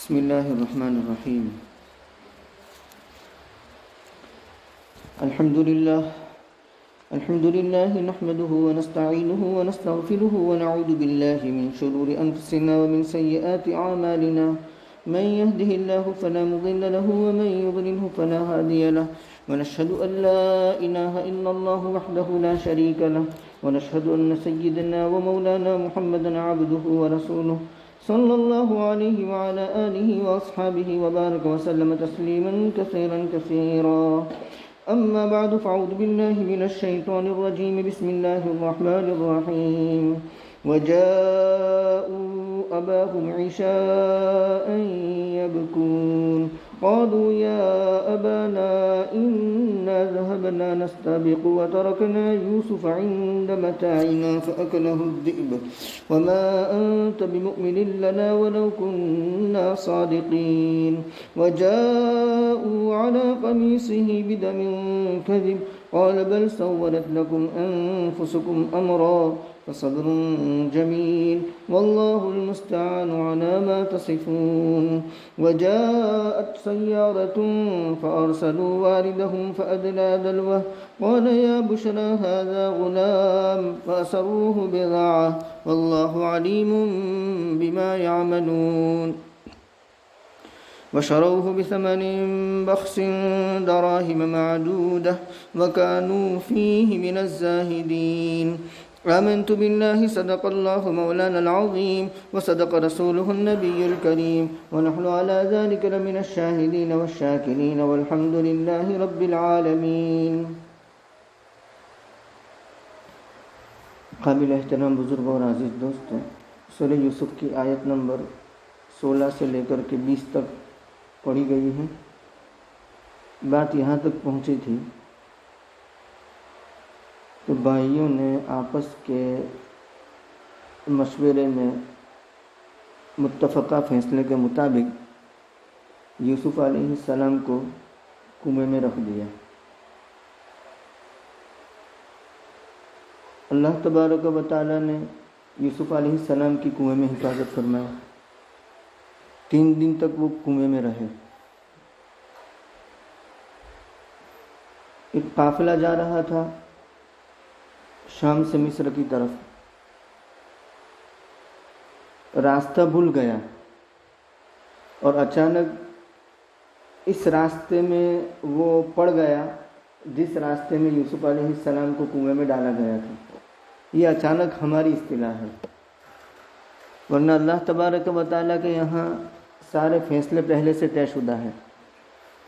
بسم الله الرحمن الرحيم. الحمد لله نحمده ونستعينه ونستغفره ونعوذ بالله من شرور أنفسنا ومن سيئات أعمالنا. من يهده الله فلا مضل له ومن يضلله فلا هادي له. ونشهد أن لا إله إلا الله وحده لا شريك له. ونشهد أن سيدنا ومولانا محمدا عبده ورسوله صلى الله عليه وعلى آله وأصحابه وبارك وسلم تسليما كثيرا كثيرا. أما بعد فأعوذ بالله من الشيطان الرجيم. بسم الله الرحمن الرحيم. وجاءوا أباهم عشاء يبكون قالوا يا أبانا إنا ذهبنا نستبق وتركنا يوسف عند متاعنا فأكله الذئب وما أنت بمؤمن لنا ولو كنا صادقين. وجاءوا على قميصه بدم كذب قال بل سولت لكم أنفسكم أمرا فصبر جميل والله المستعان على ما تصفون. وجاءت سيارة فأرسلوا واردهم فأدلى دلوه قال يا بشرى هذا غلام فأسروه بضاعة والله عليم بما يعملون. وشروه بثمن بخس دراهم معدودة وكانوا فيه من الزاهدين. آمنت بالله صدق الله مولانا العظيم وصدق رسوله النبي الكريم ونحن على ذلك لمن الشاهدين والشاكرين والحمد لله رب العالمين. قابل احترام بزرگ اور عزیز دوستوں، سورہ یوسف کی آیت نمبر 16 سے لے کر کے 20 تک پڑھی گئی ہے. بات یہاں تک پہنچی تھی تو بھائیوں نے آپس کے مشورے میں متفقہ فیصلے کے مطابق یوسف علیہ السلام کو کنویں میں رکھ دیا. اللہ تبارک و تعالیٰ نے یوسف علیہ السلام کی کنویں میں حفاظت فرمایا. 3 دن تک وہ کنویں میں رہے. ایک قافلہ جا رہا تھا شام سے مصر کی طرف. راستہ بھول گیا اور اچانک اس راستے میں وہ پڑ گیا جس راستے میں یوسف علیہ السلام کو کنویں میں ڈالا گیا تھا. یہ اچانک ہماری اصطلاح ہے، ورنہ اللہ تبارک و تعالیٰ کے یہاں سارے فیصلے پہلے سے طے شدہ ہیں.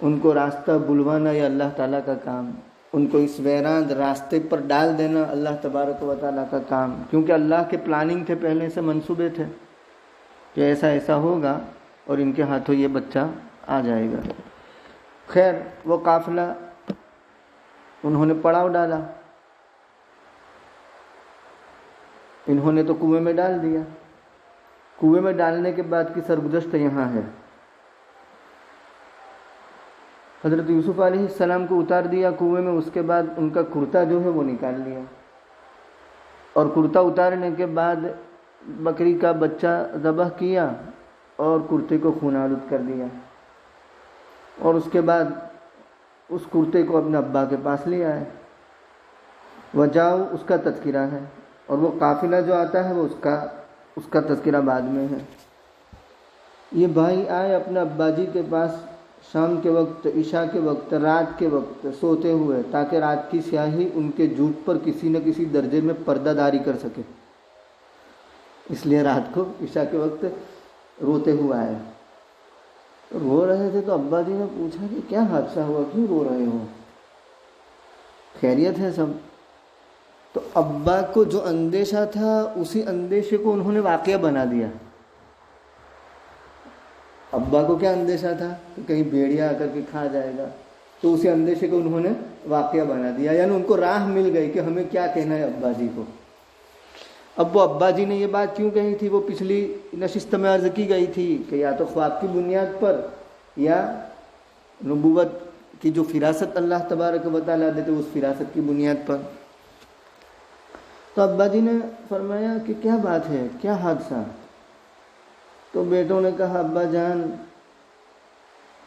ان کو راستہ بلوانا یہ اللہ تعالیٰ کا کام، ان کو اس ویران راستے پر ڈال دینا اللہ تبارک و تعالیٰ کا کام، کیونکہ اللہ کے پلاننگ تھے، پہلے سے منصوبے تھے کہ ایسا ایسا ہوگا اور ان کے ہاتھوں یہ بچہ آ جائے گا. خیر وہ قافلہ انہوں نے پڑاؤ ڈالا، انہوں نے تو کنویں میں ڈال دیا. کنویں میں ڈالنے کے بعد کی سرگزشت یہاں ہے. حضرت یوسف علیہ السلام کو اتار دیا کنویں میں، اس کے بعد ان کا کرتا جو ہے وہ نکال لیا اور کرتا اتارنے کے بعد بکری کا بچہ ذبح کیا اور کرتے کو خون آلود کر دیا اور اس کے بعد اس کرتے کو اپنے ابا کے پاس لے آئے. وجاؤ اس کا تذکرہ ہے اور وہ قافلہ جو آتا ہے وہ اس کا تذکرہ بعد میں ہے. یہ بھائی آئے اپنے ابا جی کے پاس شام کے وقت، عشاء کے وقت، رات کے وقت سوتے ہوئے، تاکہ رات کی سیاہی ان کے جھوٹ پر کسی نہ کسی درجے میں پردہ داری کر سکے. اس لیے رات کو عشاء کے وقت روتے ہوئے آئے. رو رہے تھے تو ابا جی نے پوچھا کہ کیا حادثہ ہوا، کیوں رو رہے ہو، خیریت ہے سب؟ تو ابا کو جو اندیشہ تھا اسی اندیشے کو انہوں نے واقعہ بنا دیا. ابا کو کیا اندیشہ تھا کہ کہیں بھیڑیا آ کر کے کھا جائے گا، تو اسی اندیشے کو انہوں نے واقعہ بنا دیا، یعنی ان کو راہ مل گئی کہ ہمیں کیا کہنا ہے ابا جی کو. اب وہ ابا جی نے یہ بات کیوں کہی تھی وہ پچھلی نشست میں عرض کی گئی تھی کہ یا تو خواب کی بنیاد پر یا نبوت کی جو فراست اللہ تبارک و تعالیٰ دیتے اس فراست کی بنیاد پر. تو ابا جی نے فرمایا کہ کیا بات ہے، کیا حادثہ؟ تو بیٹوں نے کہا ابا جان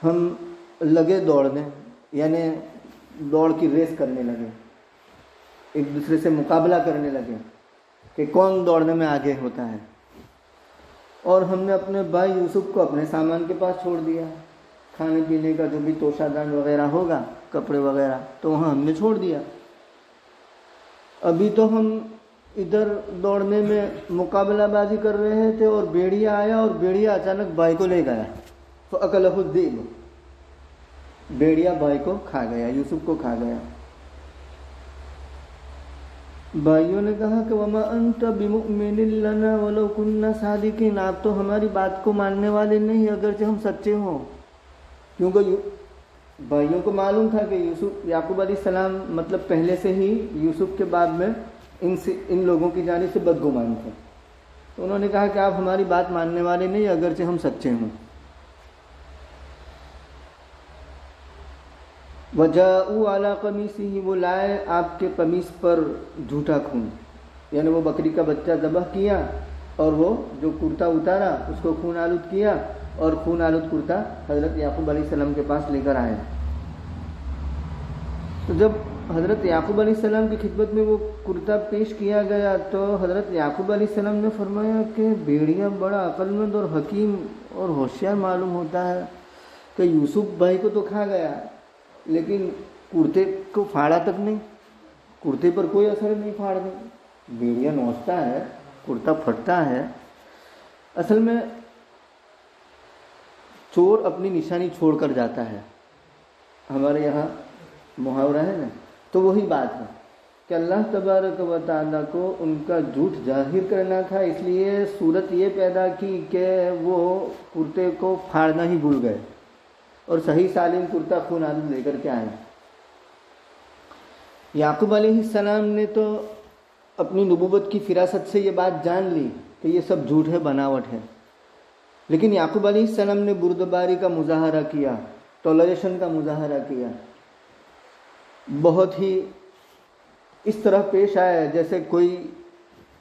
ہم لگے دوڑنے، یعنی دوڑ کی ریس کرنے لگے، ایک دوسرے سے مقابلہ کرنے لگے کہ کون دوڑنے میں آگے ہوتا ہے۔ اور ہم نے اپنے بھائی یوسف کو اپنے سامان کے پاس چھوڑ دیا، کھانے پینے کا جو بھی توشہ دان وغیرہ ہوگا، کپڑے وغیرہ، تو وہاں ہم نے چھوڑ دیا۔ ابھی تو ہم ادھر دوڑنے میں مقابلہ بازی کر رہے تھے اور بھیڑیا آیا، اور بھیڑیا اچانک بھائی کو لے گیا، فَأَكَلَهُ الذِّئْبُ، بھیڑیا بھائی کو کھا گیا، یوسف کو کھا گیا۔ بھائیوں نے کہا کہ وَمَا أَنْتَ بِمُؤْمِنٍ لَنَا وَلَوْ كُنَّا صَادِقِينَ، آپ تو ہماری بات کو ماننے والے نہیں اگرچہ ہم سچے ہوں، کیونکہ بھائیوں کو معلوم تھا کہ یعقوب علیہ السلام مطلب پہلے سے ہی یوسف کے باب میں ان لوگوں کی جانب سے بدگمان تھے، تو انہوں نے کہا کہ آپ ہماری بات ماننے والے نہیں اگرچہ ہم سچے ہوں۔ وَجَاءُوا عَلَىٰ قَمِيصِهِ، وہ لائے آپ کے قمیص پر جھوٹا خون، یعنی وہ بکری کا بچہ ذبح کیا اور وہ جو کرتا اتارا اس کو خون آلود کیا، اور خون آلود کرتا حضرت یعقوب علیہ السلام کے پاس لے کر آئے۔ تو جب حضرت یعقوب علیہ السلام کی خدمت میں وہ کرتا پیش کیا گیا تو حضرت یعقوب علیہ السلام نے فرمایا کہ بھیڑیا بڑا عقل مند اور حکیم اور ہوشیار معلوم ہوتا ہے کہ یوسف بھائی کو تو کھا گیا لیکن کرتے کو پھاڑا تک نہیں، کرتے پر کوئی اثر نہیں پھاڑنے، بھیڑیا نوچتا ہے، کرتا پھٹتا ہے۔ اصل میں چور اپنی نشانی چھوڑ کر جاتا ہے، ہمارے یہاں محاورہ ہے نا، تو وہی بات ہے کہ اللہ تبارک و تعالیٰ کو ان کا جھوٹ ظاہر کرنا تھا، اس لیے صورت یہ پیدا کی کہ وہ کرتے کو پھاڑنا ہی بھول گئے اور صحیح سالم کرتا خون آلود لے کر کے آئے۔ یعقوب علیہ السلام نے تو اپنی نبوت کی فراست سے یہ بات جان لی کہ یہ سب جھوٹ ہے، بناوٹ ہے، لیکن یعقوب علیہ السلام نے بردباری کا مظاہرہ کیا، ٹالریشن کا مظاہرہ کیا، بہت ہی اس طرح پیش آیا جیسے کوئی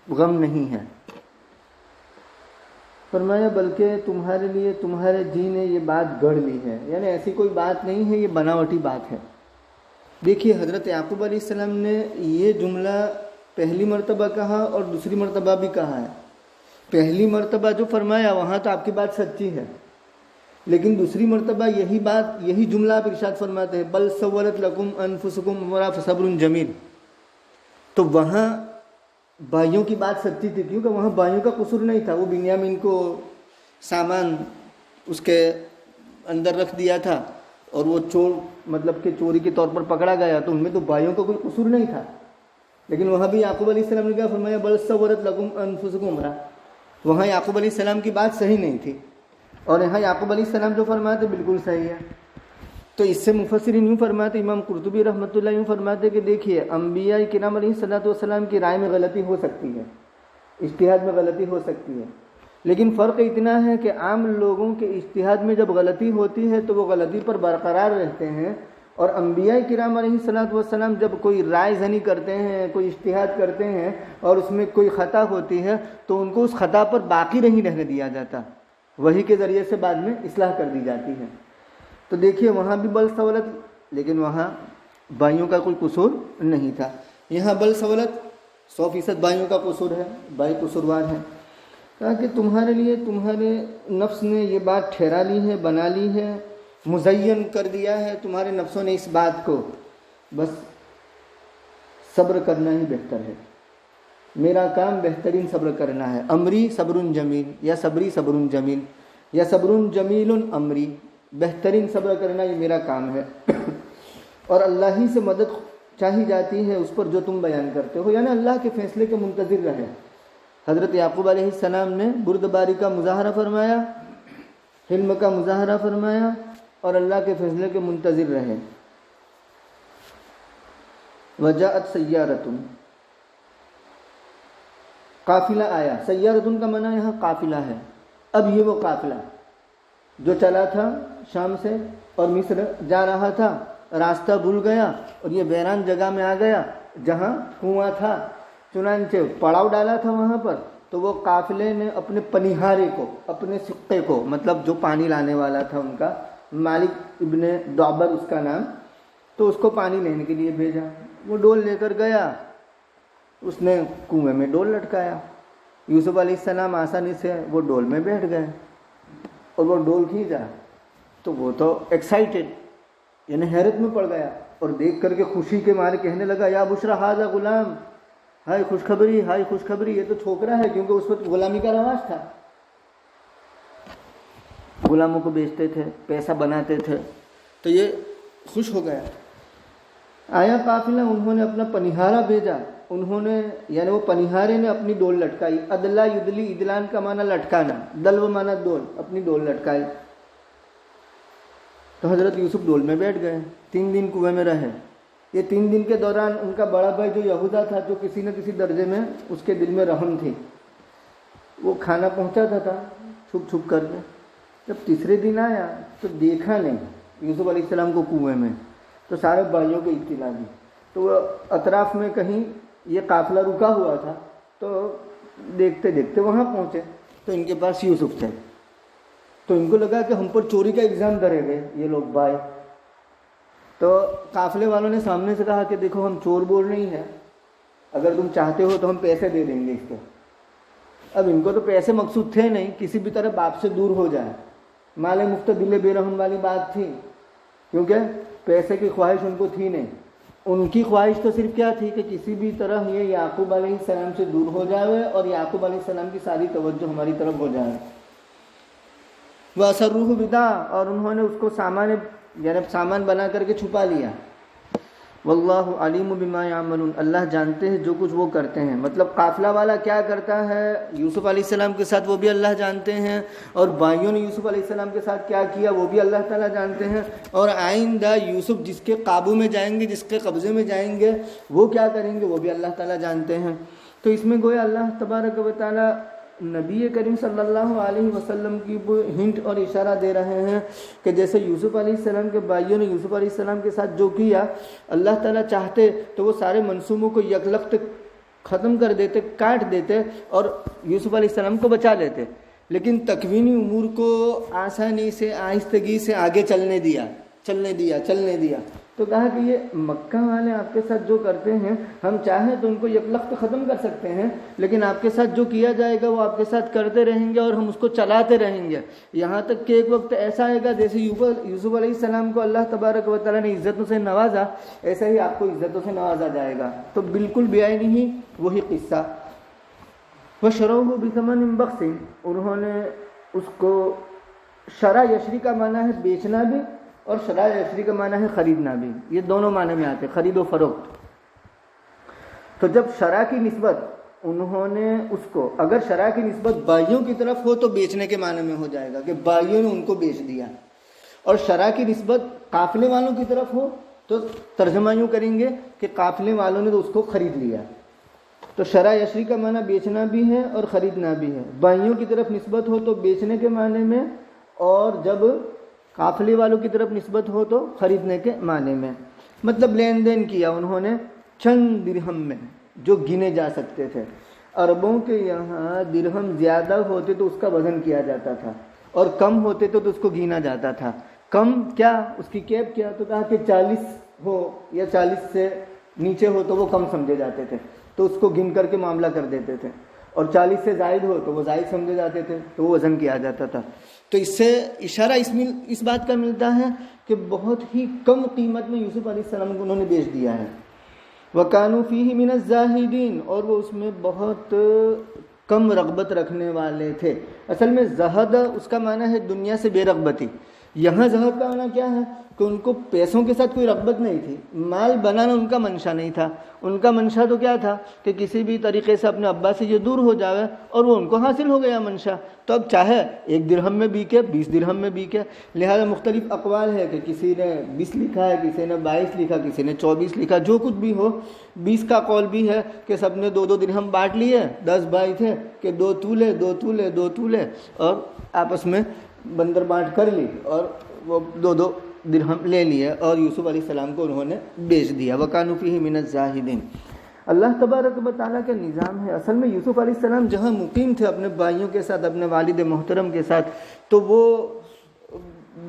غم نہیں ہے۔ فرمایا بلکہ تمہارے لیے تمہارے جی نے یہ بات گڑھ لی ہے، یعنی ایسی کوئی بات نہیں ہے، یہ بناوٹی بات ہے۔ دیکھیے حضرت یعقوب علیہ السلام نے یہ جملہ پہلی مرتبہ کہا اور دوسری مرتبہ بھی کہا ہے۔ پہلی مرتبہ جو فرمایا وہاں تو آپ کی بات سچی ہے، لیکن دوسری مرتبہ یہی جملہ آپ ارشاد فرماتے ہیں بل سولت لکم انفسکم امرا فصبر جمیل، تو وہاں بھائیوں کی بات سچی تھی کیونکہ وہاں بھائیوں کا قصور نہیں تھا، وہ بنیامین کو سامان اس کے اندر رکھ دیا تھا اور وہ چور مطلب کہ چوری کے طور پر پکڑا گیا، تو ان میں تو بھائیوں کا کوئی قصور نہیں تھا، لیکن وہاں بھی یعقوب علیہ السلام نے کیا فرمایا بل سولت لکم انفسکم امرا، وہاں یعقوب علیہ السلام کی بات صحیح نہیں تھی اور یہاں یعقوب علیہ السلام جو فرماتے بالکل صحیح ہے۔ تو اس سے مفسرین یوں فرماتے، امام قرطبی رحمۃ اللہ یوں فرماتے کہ دیکھیے انبیاء کرام علیہ الصلوۃ والسلام کی رائے میں غلطی ہو سکتی ہے، اجتہاد میں غلطی ہو سکتی ہے، لیکن فرق اتنا ہے کہ عام لوگوں کے اجتہاد میں جب غلطی ہوتی ہے تو وہ غلطی پر برقرار رہتے ہیں، اور انبیاء کرام علیہ الصلوۃ والسلام جب کوئی رائے زنی کرتے ہیں، کوئی اجتہاد کرتے ہیں اور اس میں کوئی خطا ہوتی ہے تو ان کو اس خطا پر باقی نہیں رہنے دیا جاتا، وحی کے ذریعے سے بعد میں اصلاح کر دی جاتی ہے۔ تو دیکھیے وہاں بھی بل سولت، لیکن وہاں بھائیوں کا کوئی قصور نہیں تھا، یہاں بل سولت 100% بھائیوں کا قصور ہے، بھائی قصوروار ہیں۔ کہا کہ تمہارے لیے تمہارے نفس نے یہ بات ٹھہرا لی ہے، بنا لی ہے، مزین کر دیا ہے تمہارے نفسوں نے اس بات کو، بس صبر کرنا ہی بہتر ہے، میرا کام بہترین صبر کرنا ہے، امری صبر جمیل یا صبری صبر جمیل یا صبر جمیل امری، بہترین صبر کرنا یہ میرا کام ہے، اور اللہ ہی سے مدد چاہی جاتی ہے اس پر جو تم بیان کرتے ہو، یعنی اللہ کے فیصلے کے منتظر رہے۔ حضرت یعقوب علیہ السلام نے بردباری کا مظاہرہ فرمایا، حلم کا مظاہرہ فرمایا اور اللہ کے فیصلے کے منتظر رہے۔ وجاءت سیارۃ، قافلہ آیا، سیارۃ کا معنی یہاں قافلہ ہے، اب یہ وہ قافلہ جو چلا تھا شام سے اور مصر جا رہا تھا، راستہ بھول گیا اور یہ ویران جگہ میں آ گیا جہاں کنواں تھا، چنانچہ پڑاؤ ڈالا تھا وہاں پر، تو وہ قافلے نے اپنے پنیہارے کو، اپنے سکے کو، مطلب جو پانی لانے والا تھا ان کا، مالک ابن دعبر اس کا نام، تو اس کو پانی لینے کے لیے بھیجا، وہ ڈول لے کر گیا، اس نے کنویں میں ڈول لٹکایا، یوسف علیہ السلام آسانی سے وہ ڈول میں بیٹھ گئے اور وہ ڈول کھینچا تو وہ تو ایکسائٹیڈ یعنی حیرت میں پڑ گیا اور دیکھ کر کے خوشی کے مارے کہنے لگا یا بشرا ھذا غلام، ہائے خوشخبری، ہائے خوشخبری، یہ تو چھوکرا ہے، کیونکہ اس وقت غلامی کا رواج تھا، غلاموں کو بیچتے تھے، پیسہ بناتے تھے، تو یہ خوش ہو گیا۔ آیا قافلہ، انہوں نے اپنا پنہارا بھیجا، انہوں نے یعنی وہ پنہارے نے اپنی ڈول لٹکائی، ادلا یدلی، ادلان کا معنی لٹکانا، دلو معنی ڈول، اپنی ڈول لٹکائی، تو حضرت یوسف ڈول میں بیٹھ گئے، 3 دن کنویں میں رہے۔ یہ 3 دن کے دوران ان کا بڑا بھائی جو یہوذا تھا، جو کسی نہ کسی درجے میں اس کے دل میں رحم تھی، وہ کھانا پہنچاتا تھا چھپ چھپ کر کے۔ جب تیسرے دن آیا تو دیکھا نہیں یوسف علیہ السلام کو کنویں میں، تو سارے بھائیوں کو اطلاع دی، تو وہ اطراف میں کہیں یہ قافلہ رکا ہوا تھا، تو دیکھتے دیکھتے وہاں پہنچے تو ان کے پاس یوسف تھے، تو ان کو لگا کہ ہم پر چوری کا الزام دھرے گئے یہ لوگ بھائی، تو قافلے والوں نے سامنے سے کہا کہ دیکھو ہم چور بول نہیں ہیں، اگر تم چاہتے ہو تو ہم پیسے دے دیں گے اس کے۔ اب ان کو تو پیسے مقصود تھے نہیں، کسی بھی طرح باپ سے دور ہو جائے، مال مفت دل بے رحم والی بات تھی، کیونکہ پیسے کی خواہش ان کو تھی نہیں، ان کی خواہش تو صرف کیا تھی کہ کسی بھی طرح یہ یعقوب علیہ السلام سے دور ہو جائے اور یعقوب علیہ السلام کی ساری توجہ ہماری طرف ہو جائے۔ وَأَسَرُّوهُ بِضَاعَةً، اور انہوں نے اس کو سامان بنا کر کے چھپا لیا۔ واللہ علیم بما یعملون، اللہ جانتے ہیں جو کچھ وہ کرتے ہیں، مطلب قافلہ والا کیا کرتا ہے یوسف علیہ السلام کے ساتھ وہ بھی اللہ جانتے ہیں، اور بھائیوں نے یوسف علیہ السلام کے ساتھ کیا کیا وہ بھی اللہ تعالیٰ جانتے ہیں، اور آئندہ یوسف جس کے قابو میں جائیں گے، جس کے قبضے میں جائیں گے، وہ کیا کریں گے وہ بھی اللہ تعالیٰ جانتے ہیں۔ تو اس میں گویا اللہ تبارک و تعالیٰ نبی کریم صلی اللہ علیہ وسلم کی ہنٹ اور اشارہ دے رہے ہیں کہ جیسے یوسف علیہ السلام کے بھائیوں نے یوسف علیہ السلام کے ساتھ جو کیا، اللہ تعالیٰ چاہتے تو وہ سارے منصوبوں کو یکلخت ختم کر دیتے، کاٹ دیتے اور یوسف علیہ السلام کو بچا لیتے، لیکن تکوینی امور کو آسانی سے آہستگی سے آگے چلنے دیا۔ تو کہا کہ یہ مکہ والے آپ کے ساتھ جو کرتے ہیں ہم چاہیں تو ان کو یکلخت ختم کر سکتے ہیں، لیکن آپ کے ساتھ جو کیا جائے گا وہ آپ کے ساتھ کرتے رہیں گے اور ہم اس کو چلاتے رہیں گے، یہاں تک کہ ایک وقت ایسا آئے گا جیسے یوسف علیہ السلام کو اللہ تبارک و تعالیٰ نے عزتوں سے نوازا، ایسا ہی آپ کو عزتوں سے نوازا جائے گا۔ تو بالکل بیائی نہیں وہی قصہ۔ وَشَرَوْهُ بِثَمَنٍ بَخْسٍ، انہوں نے اس کو، شرع یشری کا معنی ہے بیچنا بھی اور شرع یشری کا معنی ہے خریدنا بھی، یہ دونوں معنی میں آتے ہیں، خرید و فروخت۔ تو جب شرع کی نسبت انہوں نے اس کو، اگر شرع کی نسبت بھائیوں کی طرف ہو تو بیچنے کے معنی میں ہو جائے گا کہ بھائیوں نے ان کو بیچ دیا، اور شرع کی نسبت قافلے والوں کی طرف ہو تو ترجمہ یوں کریں گے کہ قافلے والوں نے تو اس کو خرید لیا۔ تو شرع یشری کا معنی بیچنا بھی ہے اور خریدنا بھی ہے، بھائیوں کی طرف نسبت ہو تو بیچنے کے معنی میں، اور جب قافلے والوں کی طرف نسبت ہو تو خریدنے کے معنی میں، مطلب لین دین کیا انہوں نے چند درہم میں جو گنے جا سکتے تھے۔ عربوں کے یہاں درہم زیادہ ہوتے تو اس کا وزن کیا جاتا تھا اور کم ہوتے تو اس کو گینا جاتا تھا۔ کم کیا، اس کی کیپ کیا، تو کہا کہ 40 ہو یا 40 سے نیچے ہو تو وہ کم سمجھے جاتے تھے، تو اس کو گن کر کے معاملہ کر دیتے تھے، اور 40 سے زائد ہو تو وہ زائد سمجھے جاتے تھے تو وہ وزن کیا جاتا تھا۔ تو اس سے اشارہ اس بات کا ملتا ہے کہ بہت ہی کم قیمت میں یوسف علیہ السلام کو انہوں نے بیچ دیا ہے۔ وَكَانُوا فِيهِ مِنَ الزَّاهِدِينَ، اور وہ اس میں بہت کم رغبت رکھنے والے تھے۔ اصل میں زہد اس کا معنی ہے دنیا سے بے رغبتی، یہاں زہد کا معنی کیا ہے کہ ان کو پیسوں کے ساتھ کوئی رغبت نہیں تھی، مال بنانا ان کا منشا نہیں تھا، ان کا منشا تو کیا تھا کہ کسی بھی طریقے سے اپنے ابا سے یہ دور ہو جاوے، اور وہ ان کو حاصل ہو گیا منشا، تو اب چاہے 1 درہم میں بیکے 20 درہم میں بیکے۔ لہذا مختلف اقوال ہے کہ کسی نے 20 لکھا ہے، کسی نے 22 لکھا، کسی نے 24 لکھا، جو کچھ بھی ہو، 20 کا قول بھی ہے کہ سب نے 2 درہم بانٹ لیے، 10 بھائی تھے کہ 2 تولے اور آپس میں بندر بانٹ کر لی اور وہ 2 درہم لے لیے اور یوسف علیہ السلام کو انہوں نے بیچ دیا۔ وَكَانُوا فِيهِ مِنَ الزَّاهِدِينَ۔ اللہ تبارک و تعالیٰ کا نظام ہے، اصل میں یوسف علیہ السلام جہاں مقیم تھے اپنے بھائیوں کے ساتھ، اپنے والد محترم کے ساتھ، تو وہ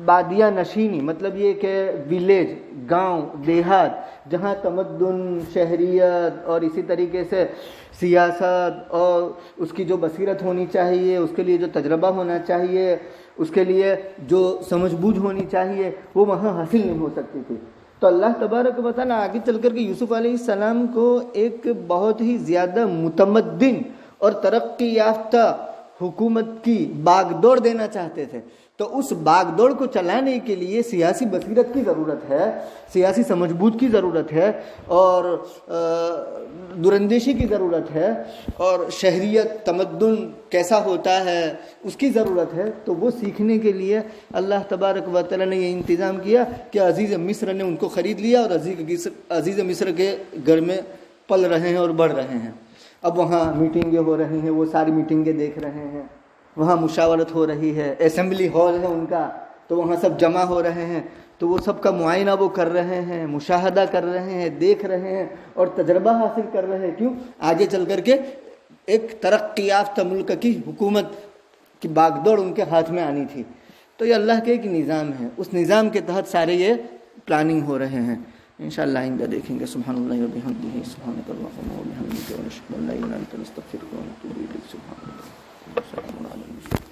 بادیہ نشینی، مطلب یہ کہ ولیج، گاؤں دیہات، جہاں تمدن، شہریت اور اسی طریقے سے سیاست اور اس کی جو بصیرت ہونی چاہیے، اس کے لیے جو تجربہ ہونا چاہیے، اس کے لیے جو سمجھ بوجھ ہونی چاہیے، وہ وہاں حاصل نہیں ہو سکتی تھی۔ تو اللہ تبارک و تعالیٰ آگے چل کر کے یوسف علیہ السلام کو ایک بہت ہی زیادہ متمدن اور ترقی یافتہ حکومت کی باغ دوڑ دینا چاہتے تھے۔ تو اس باغ دوڑ کو چلانے کے لیے سیاسی بصیرت کی ضرورت ہے، سیاسی سمجھ بوجھ کی ضرورت ہے، اور دوراندیشی کی ضرورت ہے، اور شہریت، تمدن کیسا ہوتا ہے اس کی ضرورت ہے۔ تو وہ سیکھنے کے لیے اللہ تبارک و تعالیٰ نے یہ انتظام کیا کہ عزیز مصر نے ان کو خرید لیا، اور عزیز مصر کے گھر میں پل رہے ہیں اور بڑھ رہے ہیں۔ اب وہاں میٹنگیں ہو رہی ہیں، وہ ساری میٹنگیں دیکھ رہے ہیں، وہاں مشاورت ہو رہی ہے، اسمبلی ہال ہے ان کا، تو وہاں سب جمع ہو رہے ہیں، تو وہ سب کا معائنہ وہ کر رہے ہیں، مشاہدہ کر رہے ہیں، دیکھ رہے ہیں اور تجربہ حاصل کر رہے ہیں۔ کیوں؟ آگے چل کر کے ایک ترقی یافتہ ملک کی حکومت کی باغ دوڑ ان کے ہاتھ میں آنی تھی۔ تو یہ اللہ کے ایک نظام ہے، اس نظام کے تحت سارے یہ پلاننگ ہو رہے ہیں۔ انشاءاللہ آئندہ دیکھیں گے۔ سبحان اللہ و بحمدہ، سبحانک اللہم و بحمدک، ونشہد ان لا الہ الا انت، نستغفرک ونتوب الیک۔ سبحان اللہ۔